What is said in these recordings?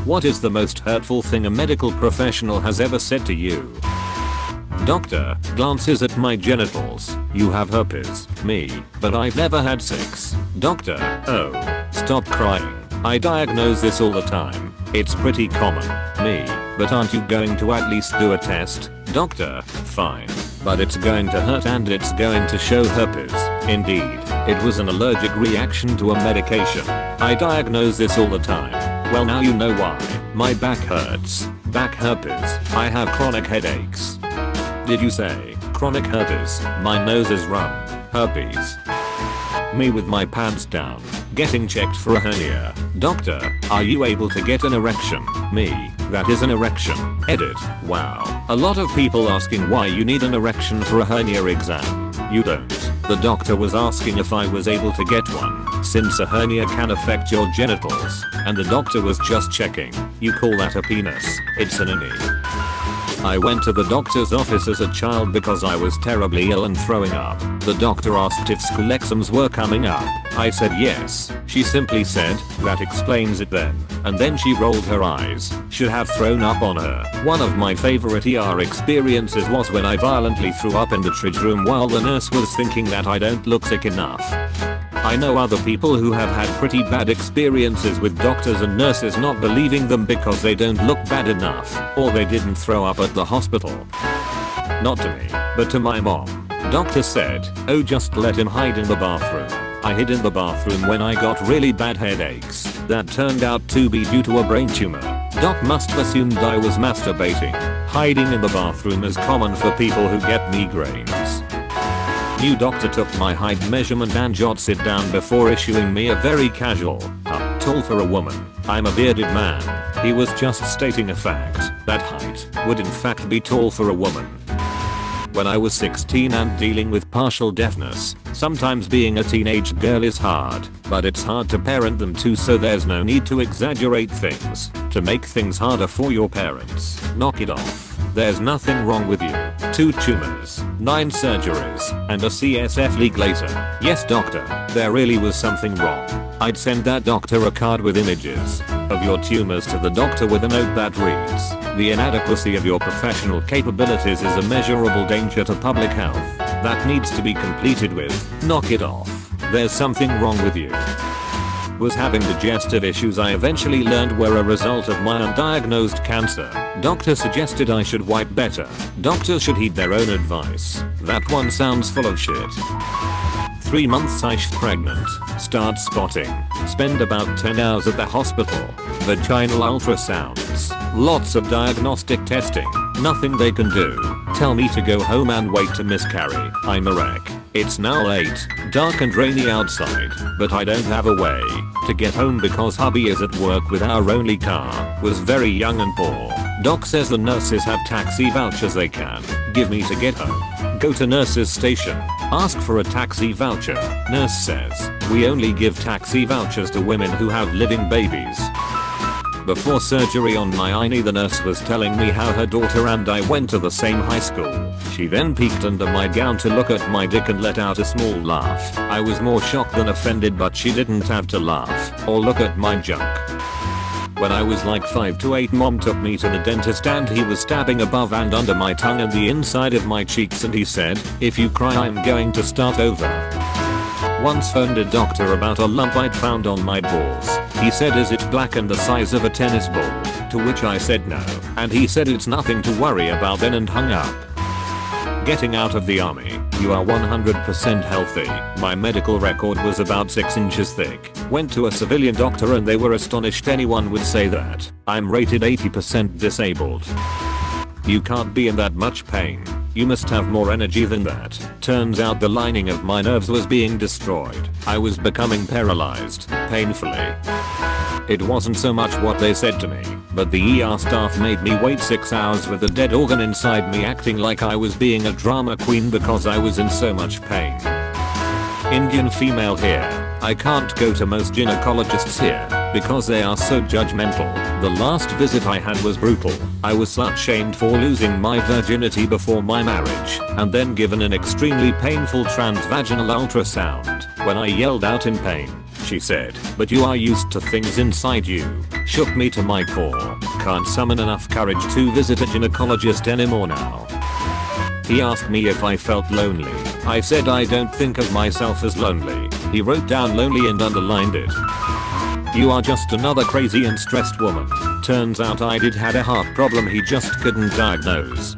What is the most hurtful thing a medical professional has ever said to you? Doctor glances at my genitals. You have herpes. Me. But I've never had sex. Doctor. Oh. Stop crying. I diagnose this all the time. It's pretty common. Me. But aren't you going to at least do a test? Doctor. Fine. But it's going to hurt and it's going to show herpes. Indeed. It was an allergic reaction to a medication. I diagnose this all the time. Well, now you know why. My back hurts. Back herpes. I have chronic headaches. Did you say chronic herpes? My nose is run. Herpes. Me with my pants down. Getting checked for a hernia. Doctor, are you able to get an erection? Me, that is an erection. Edit. Wow. A lot of people asking why you need an erection for a hernia exam. You don't. The doctor was asking if I was able to get one, since a hernia can affect your genitals, and the doctor was just checking. You call that a penis? It's an innie. I went to the doctor's office as a child because I was terribly ill and throwing up. The doctor asked if school exams were coming up. I said yes. She simply said, that explains it then. And then she rolled her eyes. Should have thrown up on her. One of my favorite ER experiences was when I violently threw up in the triage room while the nurse was thinking that I don't look sick enough. I know other people who have had pretty bad experiences with doctors and nurses not believing them because they don't look bad enough, or they didn't throw up at the hospital. Not to me, but to my mom. Doctor said, oh, just let him hide in the bathroom. I hid in the bathroom when I got really bad headaches that turned out to be due to a brain tumor. Doc must have assumed I was masturbating. Hiding in the bathroom is common for people who get migraines. New doctor took my height measurement and jotted it down before issuing me a very casual, tall for a woman. I'm a bearded man. He was just stating a fact. That height would in fact be tall for a woman. When I was 16 and dealing with partial deafness, sometimes being a teenage girl is hard, but it's hard to parent them too, so there's no need to exaggerate things to make things harder for your parents. Knock it off. There's nothing wrong with you. 2 tumors, 9 surgeries, and a CSF leak later. Yes, doctor, there really was something wrong. I'd send that doctor a card with images of your tumors to the doctor with a note that reads, the inadequacy of your professional capabilities is a measurable danger to public health that needs to be completed with, knock it off. There's something wrong with you. Was having digestive issues I eventually learned were a result of my undiagnosed cancer. Doctor suggested I should wipe better. Doctors should heed their own advice. That one sounds full of shit. 3 months ish pregnant. Start spotting. Spend about 10 hours at the hospital. Vaginal ultrasounds. Lots of diagnostic testing. Nothing they can do. Tell me to go home and wait to miscarry. I'm a wreck. It's now late, dark and rainy outside, but I don't have a way to get home because hubby is at work with our only car, was very young and poor. Doc says the nurses have taxi vouchers they can give me to get home. Go to nurse's station, ask for a taxi voucher. Nurse says, we only give taxi vouchers to women who have living babies. Before surgery on my innie, the nurse was telling me how her daughter and I went to the same high school. She then peeked under my gown to look at my dick and let out a small laugh. I was more shocked than offended, but she didn't have to laugh or look at my junk. When I was like 5 to 8, mom took me to the dentist and he was stabbing above and under my tongue and the inside of my cheeks, and he said, if you cry I'm going to start over. Once phoned a doctor about a lump I'd found on my balls. He said, is it black and the size of a tennis ball? To which I said no, and he said it's nothing to worry about then and hung up. Getting out of the army, you are 100% healthy. My medical record was about 6 inches thick. Went to a civilian doctor and they were astonished anyone would say that. I'm rated 80% disabled. You can't be in that much pain. You must have more energy than that. Turns out the lining of my nerves was being destroyed. I was becoming paralyzed, painfully. It wasn't so much what they said to me, but the ER staff made me wait 6 hours with a dead organ inside me, acting like I was being a drama queen because I was in so much pain. Indian female here. I can't go to most gynecologists here because they are so judgmental. The last visit I had was brutal. I was slut shamed for losing my virginity before my marriage and then given an extremely painful transvaginal ultrasound. When I yelled out in pain, she said, but you are used to things inside you. Shook me to my core. Can't summon enough courage to visit a gynecologist anymore now. He asked me if I felt lonely. I said I don't think of myself as lonely. He wrote down lonely and underlined it. You are just another crazy and stressed woman. Turns out I did had a heart problem he just couldn't diagnose.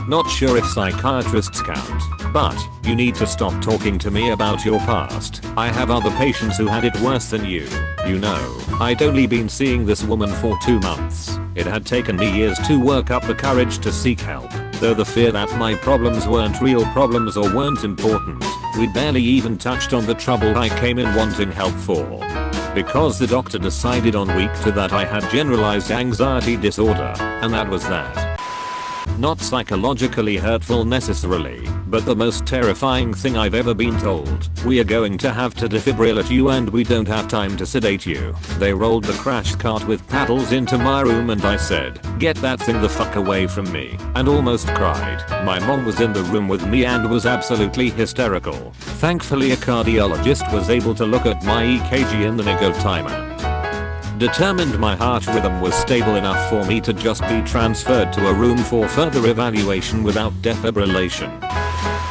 Not sure if psychiatrists count, but you need to stop talking to me about your past. I have other patients who had it worse than you. You know, I'd only been seeing this woman for 2 months. It had taken me years to work up the courage to seek help. Though the fear that my problems weren't real problems or weren't important, we barely even touched on the trouble I came in wanting help for. Because the doctor decided on week 2 that I had generalized anxiety disorder, and that was that. Not psychologically hurtful necessarily, but the most terrifying thing I've ever been told. We are going to have to defibrillate you and we don't have time to sedate you. They rolled the crash cart with paddles into my room and I said, get that thing the fuck away from me, and almost cried. My mom was in the room with me and was absolutely hysterical. Thankfully a cardiologist was able to look at my EKG in the nick of time and determined my heart rhythm was stable enough for me to just be transferred to a room for further evaluation without defibrillation.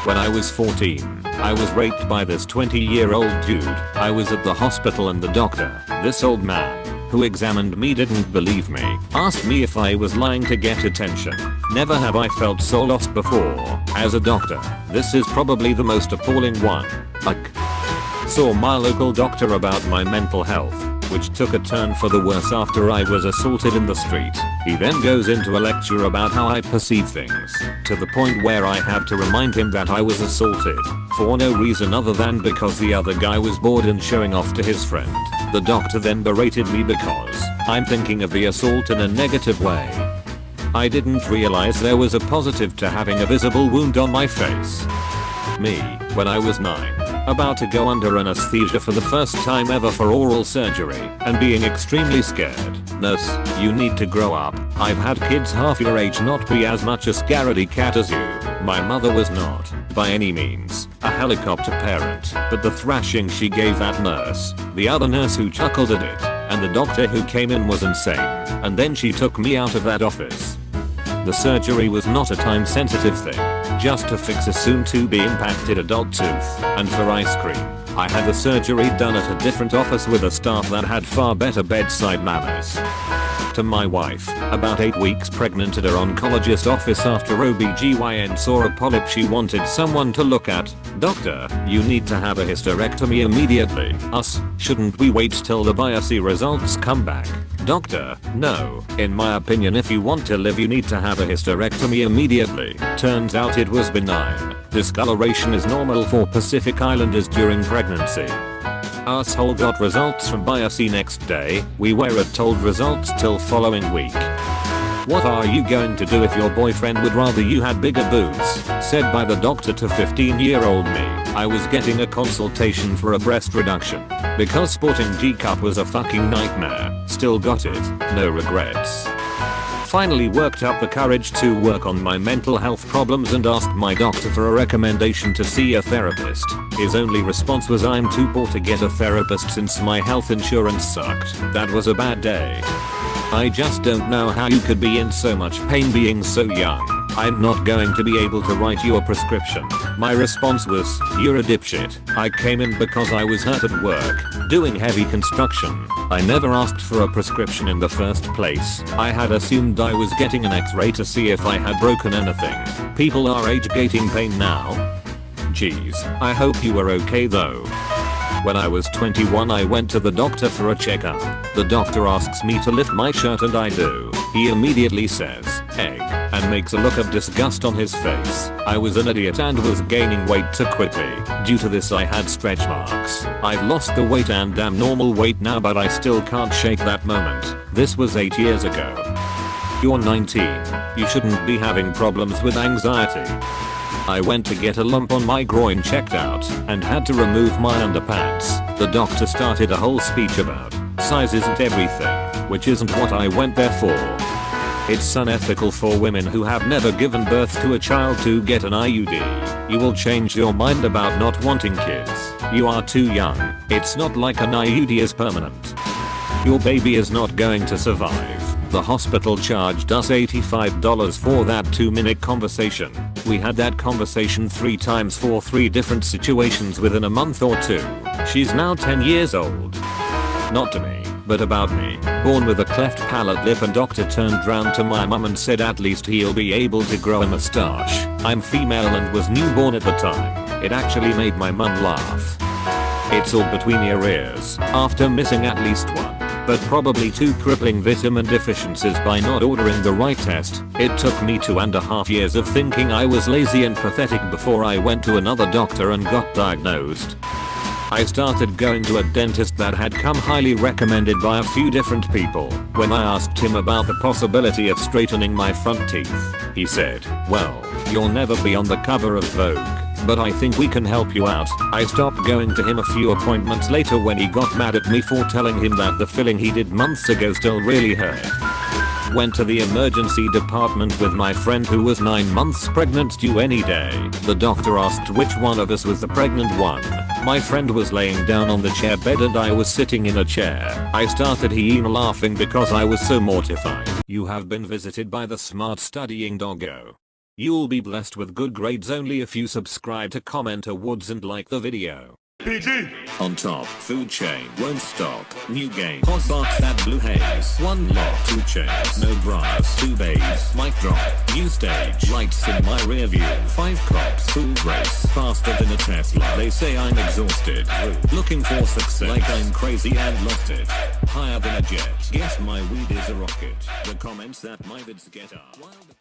When I was 14, I was raped by this 20-year-old dude. I was at the hospital and the doctor, this old man, who examined me didn't believe me, asked me if I was lying to get attention. Never have I felt so lost before. As a doctor, this is probably the most appalling one. Saw my local doctor about my mental health, which took a turn for the worse after I was assaulted in the street. He then goes into a lecture about how I perceive things, to the point where I have to remind him that I was assaulted, for no reason other than because the other guy was bored and showing off to his friend. The doctor then berated me because I'm thinking of the assault in a negative way. I didn't realize there was a positive to having a visible wound on my face. Me, when I was 9. About to go under anesthesia for the first time ever for oral surgery, and being extremely scared. Nurse, you need to grow up. I've had kids half your age not be as much a scaredy cat as you. My mother was not, by any means, a helicopter parent, but the thrashing she gave that nurse, the other nurse who chuckled at it, and the doctor who came in was insane. And then she took me out of that office. The surgery was not a time sensitive thing, just to fix a soon to be impacted adult tooth, and for ice cream. I had the surgery done at a different office with a staff that had far better bedside manners. To my wife, about 8 weeks pregnant at her oncologist office after OBGYN saw a polyp she wanted someone to look at. Doctor, you need to have a hysterectomy immediately. Us, shouldn't we wait till the biopsy results come back? Doctor, no. In my opinion if you want to live you need to have a hysterectomy immediately. Turns out it was benign. Discoloration is normal for Pacific Islanders during pregnancy. Asshole got results from biopsy next day. We weren't told results till following week. What are you going to do if your boyfriend would rather you had bigger boobs? Said by the doctor to 15-year-old me. I was getting a consultation for a breast reduction. Because sporting G-cup was a fucking nightmare. Still got it. No regrets. Finally worked up the courage to work on my mental health problems and asked my doctor for a recommendation to see a therapist. His only response was I'm too poor to get a therapist since my health insurance sucked. That was a bad day. I just don't know how you could be in so much pain being so young. I'm not going to be able to write you a prescription. My response was, you're a dipshit. I came in because I was hurt at work, doing heavy construction. I never asked for a prescription in the first place. I had assumed I was getting an x-ray to see if I had broken anything. People are age-gating pain now. Jeez, I hope you are okay though. When I was 21 I went to the doctor for a checkup. The doctor asks me to lift my shirt and I do. He immediately says, egg, and makes a look of disgust on his face. I was an idiot and was gaining weight too quickly. Due to this I had stretch marks. I've lost the weight and am normal weight now but I still can't shake that moment. This was 8 years ago. You're 19. You shouldn't be having problems with anxiety. I went to get a lump on my groin checked out and had to remove my underpants. The doctor started a whole speech about size isn't everything, which isn't what I went there for. It's unethical for women who have never given birth to a child to get an IUD. You will change your mind about not wanting kids. You are too young. It's not like an IUD is permanent. Your baby is not going to survive. The hospital charged us $85 for that 2-minute conversation. We had that conversation 3 times for 3 different situations within a month or 2. She's now 10 years old. Not to me, but about me. Born with a cleft palate lip, and doctor turned round to my mum and said at least he'll be able to grow a mustache. I'm female and was newborn at the time. It actually made my mum laugh. It's all between your ears. After missing at least 1, but probably 2 crippling vitamin deficiencies by not ordering the right test, it took me 2.5 years of thinking I was lazy and pathetic before I went to another doctor and got diagnosed. I started going to a dentist that had come highly recommended by a few different people. When I asked him about the possibility of straightening my front teeth, he said, "Well, you'll never be on the cover of Vogue, but I think we can help you out." I stopped going to him a few appointments later when he got mad at me for telling him that the filling he did months ago still really hurt. Went to the emergency department with my friend who was 9 months pregnant due any day. The doctor asked which one of us was the pregnant one. My friend was laying down on the chair bed and I was sitting in a chair. I started laughing because I was so mortified. You have been visited by the smart studying doggo. You'll be blessed with good grades only if you subscribe to Comment Awards and like the video. PG! On top, food chain, won't stop, new game, hot box that blue haze, 1 lock, 2 chains, no bras, 2 babes, mic drop, new stage, lights in my rear view, 5 cops, full race, faster than a Tesla, they say I'm exhausted, looking for success, like I'm crazy and lost it, higher than a jet, guess my weed is a rocket, the comments that my vids get are wild.